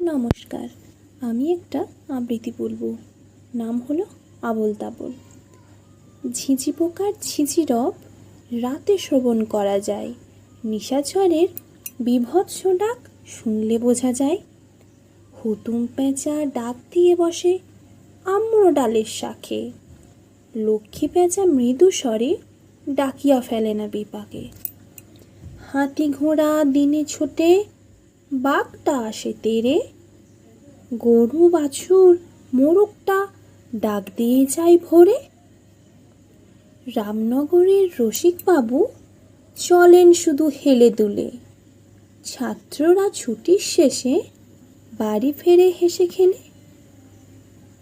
নমস্কার, আমি একটা আবৃত্তি বলবো। নাম হলো আবোল তাবোল। ঝিঁঝি পোকার ঝিঁঝি রব রাতে শ্রবণ করা যায়। নিশাচরের বীভৎস ডাক শুনলে বোঝা যায়। হুতুম পেঁচা ডাক দিয়ে বসে আম্র ডালের শাখে। লক্ষ্মী পেঁচা মৃদু স্বরে ডাকিয়া ফেলে না বিপাকে। হাতি ঘোড়া দিনে ছোটে বাঘটা আসে তেরে। গরু বাছুর মোরগটা ডাক দিয়ে যায় ভোরে। রামনগরের রসিকবাবু চলেন শুধু হেলে দুলে। ছাত্ররা ছুটির শেষে বাড়ি ফেরে হেসে খেলে।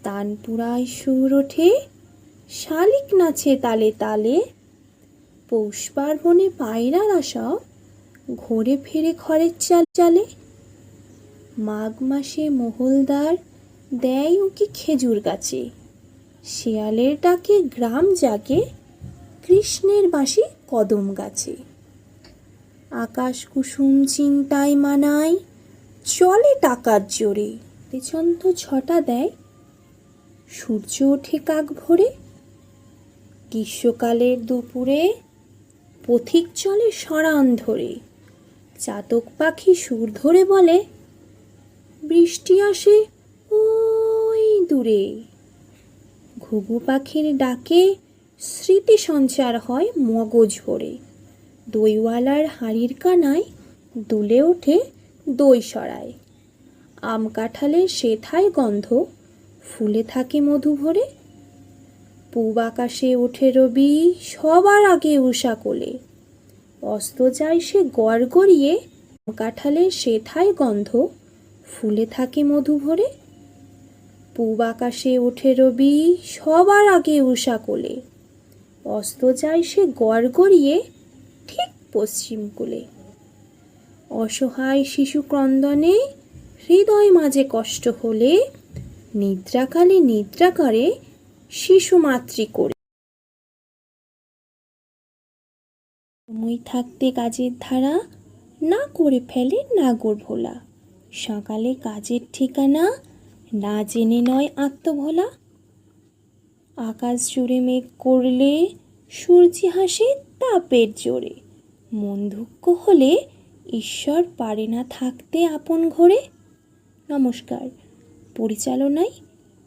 তানপুরায় সুর ওঠে, শালিক নাচে তালে তালে। পৌষ পার্বণে পায়রারা সব ঘুরে ফেরে খড়ের চালে। মাঘ মাসে মহলদার দেয় উঁকি খেজুর গাছে। শেয়ালের ডাকে গ্রাম জাগে, কৃষ্ণের বাঁশি কদম গাছে। আকাশ কুসুম চিন্তায় মানায়, চলে টাকার জোরে। পেছন্ত ছটা দেয়, সূর্য ওঠে কাক ভোরে। গ্রীষ্মকালের দুপুরে পথিক চলে সরান ধরে। চাতক পাখি সুর ধরে বলে, বৃষ্টি আসে ওই দূরে। ঘুঘু পাখির ডাকে স্মৃতি সঞ্চার হয় মগজ ভরে। দইওয়ালার হাঁড়ির কানায় দুলে ওঠে দই সরায়। আম কাঁঠালের সেথায় গন্ধ ফুলে থাকে মধু ভরে। পূব আকাশে ওঠে রবি সবার আগে উষা কোলে। অস্ত যায় সে গড়গড়িয়ে, কাঁঠালের সেথায় গন্ধ ফুলে থাকে মধু ভরে। পূব আকাশে ওঠে রবি সবার আগে উষা কোলে। অস্ত যায় সে গড়গড়িয়ে ঠিক পশ্চিম কোলে। অসহায় শিশু ক্রন্দনে হৃদয় মাঝে কষ্ট হলে, নিদ্রাকালে নিদ্রা করে শিশু মাতৃ করে। সময় থাকতে কাজের ধারা না করে ফেলে নাগর ভোলা। সকালে কাজের ঠিকানা না জেনে নয় আত্মভোলা। আকাশ জুড়ে মেঘ করলে সূর্যি হাসে তাপের জোরে। মন দুঃখ হলে ঈশ্বর পারে না থাকতে আপন ঘরে। নমস্কার। পরিচালনায়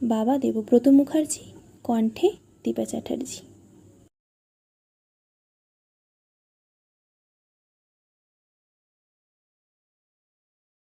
বাবা দেবব্রত মুখার্জি, কণ্ঠে দীপা চ্যাটার্জি।